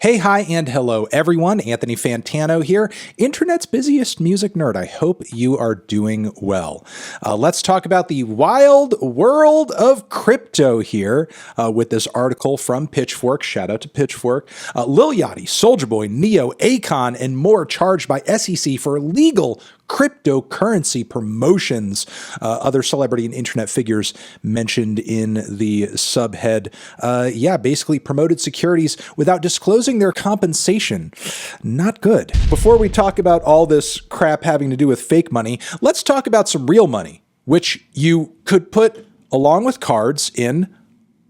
Hey, hi, and hello, everyone. Anthony Fantano here, internet's busiest music nerd. I hope you are doing well. Let's talk about the wild world of crypto here with this article from Pitchfork. Shout out to Pitchfork. Lil Yachty, Soulja Boy, Neo, Akon, and more charged by SEC for illegal cryptocurrency promotions. Other celebrity and internet figures mentioned in the subhead. Basically promoted securities without disclosing their compensation. Not good. Before we talk about all this crap having to do with fake money, let's talk about some real money, which you could put along with cards in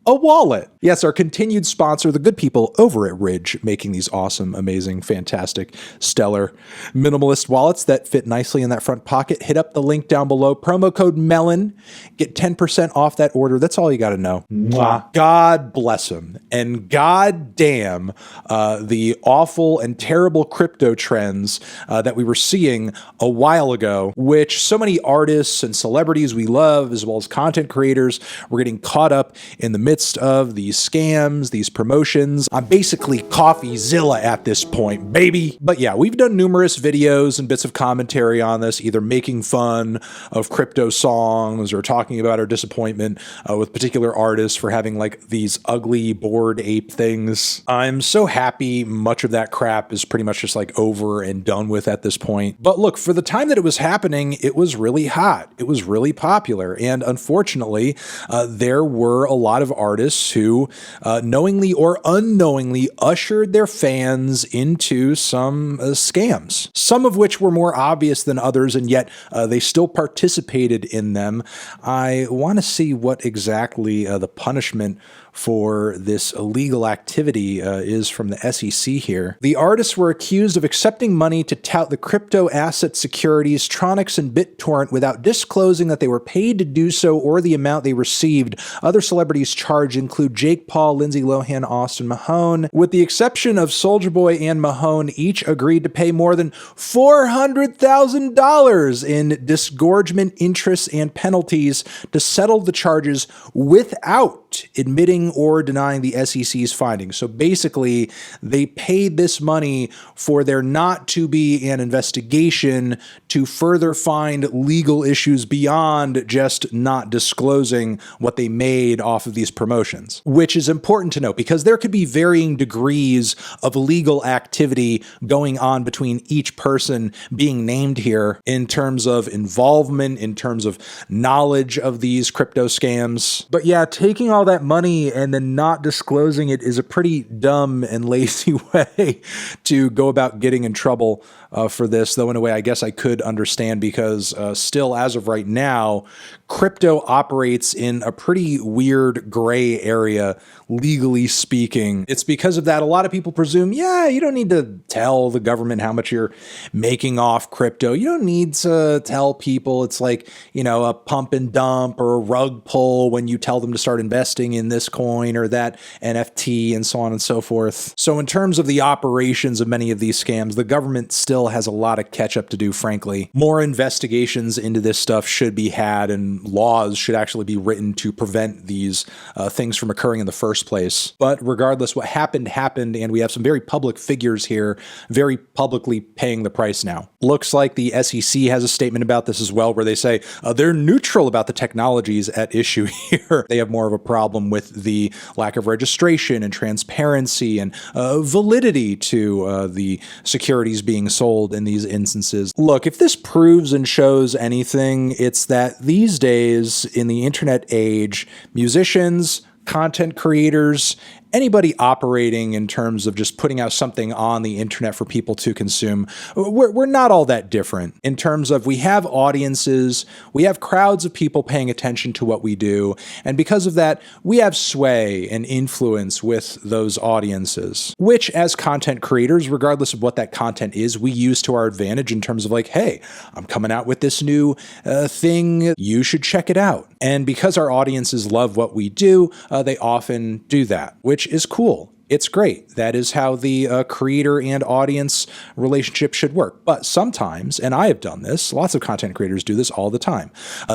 a wallet. Yes, our continued sponsor, the good people over at Ridge, making these awesome, amazing, fantastic, stellar, minimalist wallets that fit nicely in that front pocket. Hit up the link down below. Promo code MELON. Get 10% off that order. That's all you got to know. Mwah. God bless them. And god damn the awful and terrible crypto trends that we were seeing a while ago, which so many artists and celebrities we love, as well as content creators, were getting caught up in the midst of these scams, these promotions. I'm basically CoffeeZilla at this point, baby. But yeah, we've done numerous videos and bits of commentary on this, either making fun of crypto songs or talking about our disappointment with particular artists for having like these ugly Bored Ape things. I'm so happy much of that crap is pretty much just like over and done with at this point. But look, for the time that it was happening, it was really hot. It was really popular. And unfortunately, there were a lot of artists who knowingly or unknowingly ushered their fans into some scams, some of which were more obvious than others, and yet they still participated in them. I want to see what exactly the punishment for this illegal activity is from the SEC here. The artists were accused of accepting money to tout the crypto asset securities Tronix and BitTorrent without disclosing that they were paid to do so or the amount they received. Other celebrities charged include Jake Paul, Lindsay Lohan, Austin Mahone. With the exception of Soulja Boy and Mahone, each agreed to pay more than $400,000 in disgorgement, interest, and penalties to settle the charges without admitting or denying the SEC's findings. So basically, they paid this money for there not to be an investigation to further find legal issues beyond just not disclosing what they made off of these promotions, which is important to note because there could be varying degrees of legal activity going on between each person being named here in terms of involvement, in terms of knowledge of these crypto scams. But yeah, taking all that money and then not disclosing it is a pretty dumb and lazy way to go about getting in trouble for this, though in a way I guess I could understand because still as of right now, crypto operates in a pretty weird gray area, legally speaking. It's because of that a lot of people presume, yeah, you don't need to tell the government how much you're making off crypto. You don't need to tell people it's like, you know, a pump and dump or a rug pull when you tell them to start investing in this coin or that NFT and so on and so forth. So in terms of the operations of many of these scams, the government still has a lot of catch up to do, frankly. More investigations into this stuff should be had and laws should actually be written to prevent these things from occurring in the first place. But regardless, what happened, and we have some very public figures here very publicly paying the price now. Looks like the SEC has a statement about this as well, where they say they're neutral about the technologies at issue here. They have more of a problem with the lack of registration and transparency and validity to the securities being sold in these instances. Look, if this proves and shows anything, it's that these days in the internet age, musicians, content creators, anybody operating in terms of just putting out something on the internet for people to consume, we're not all that different in terms of we have audiences, we have crowds of people paying attention to what we do, and because of that, we have sway and influence with those audiences, which as content creators, regardless of what that content is, we use to our advantage in terms of like, hey, I'm coming out with this new thing, you should check it out. And because our audiences love what we do, they often do that, which is cool. It's great. That is how the creator and audience relationship should work. But sometimes, and I have done this, lots of content creators do this all the time,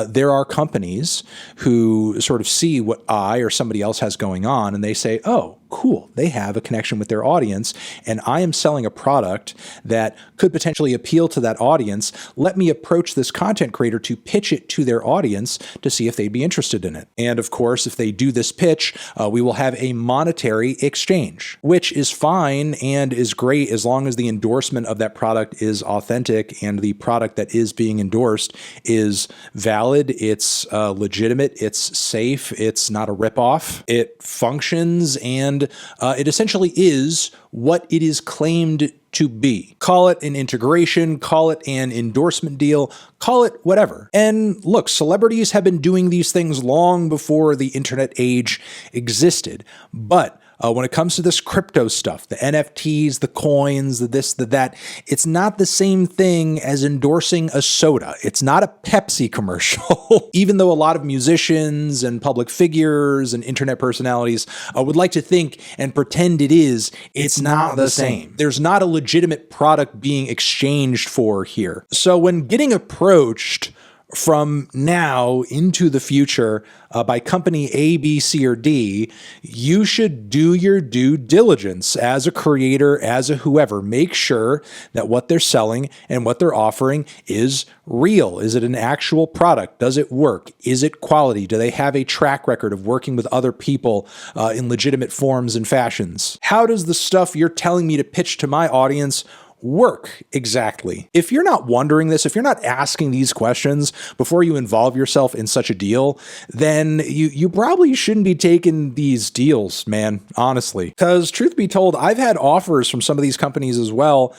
there are companies who sort of see what I or somebody else has going on and they say, oh, cool, they have a connection with their audience, and I am selling a product that could potentially appeal to that audience. Let me approach this content creator to pitch it to their audience to see if they'd be interested in it. And of course, if they do this pitch, we will have a monetary exchange, which is fine and is great as long as the endorsement of that product is authentic and the product that is being endorsed is valid, it's legitimate, it's safe, it's not a ripoff, it functions, and it essentially is what it is claimed to be. Call it an integration, call it an endorsement deal, call it whatever. And look, celebrities have been doing these things long before the internet age existed. But when it comes to this crypto stuff, the NFTs, the coins, the this, the that, it's not the same thing as endorsing a soda. It's not a Pepsi commercial. Even though a lot of musicians and public figures and internet personalities would like to think and pretend it is, it's not the same. There's not a legitimate product being exchanged for here. So when getting approached from now into the future by company A, B, C, or D, you should do your due diligence as a creator, as a whoever. Make sure that what they're selling and what they're offering is real. Is it an actual product? Does it work? Is it quality? Do they have a track record of working with other people in legitimate forms and fashions? How does the stuff you're telling me to pitch to my audience work exactly? If you're not wondering this, if you're not asking these questions before you involve yourself in such a deal, then you probably shouldn't be taking these deals, man, honestly. Because truth be told, I've had offers from some of these companies as well,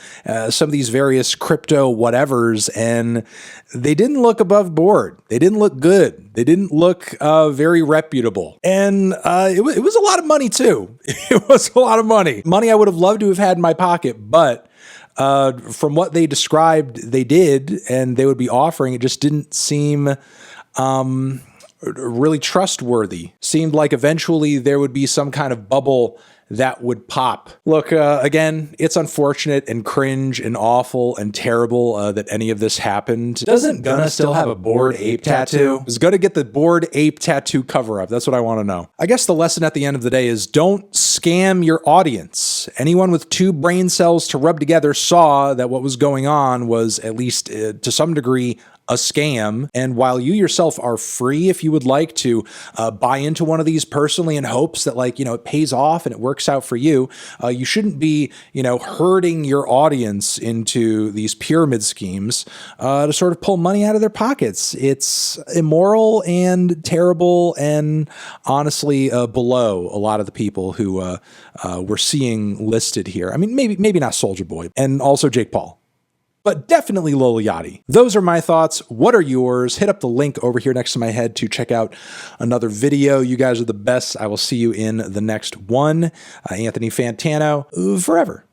some of these various crypto whatevers, and they didn't look above board. They didn't look good. They didn't look very reputable. And it was a lot of money too. It was a lot of money. Money I would have loved to have had in my pocket, but from what they described, they did, and they would be offering, it just didn't seem really trustworthy. Seemed like eventually there would be some kind of bubble that would pop. Look, again, it's unfortunate and cringe and awful and terrible that any of this happened. Doesn't Gunna still have a Bored Ape tattoo? Is Gunna get the Bored Ape tattoo cover up? That's what I want to know. I guess the lesson at the end of the day is don't scam your audience. Anyone with two brain cells to rub together saw that what was going on was, at least to some degree, a scam. And while you yourself are free, if you would like to buy into one of these personally in hopes that, like, it pays off and it works out for you, you shouldn't be, herding your audience into these pyramid schemes to sort of pull money out of their pockets. It's immoral and terrible and honestly below a lot of the people who we're seeing listed here. I mean, maybe not Soulja Boy and also Jake Paul, but definitely Lil Yachty. Those are my thoughts. What are yours? Hit up the link over here next to my head to check out another video. You guys are the best. I will see you in the next one. Anthony Fantano, forever.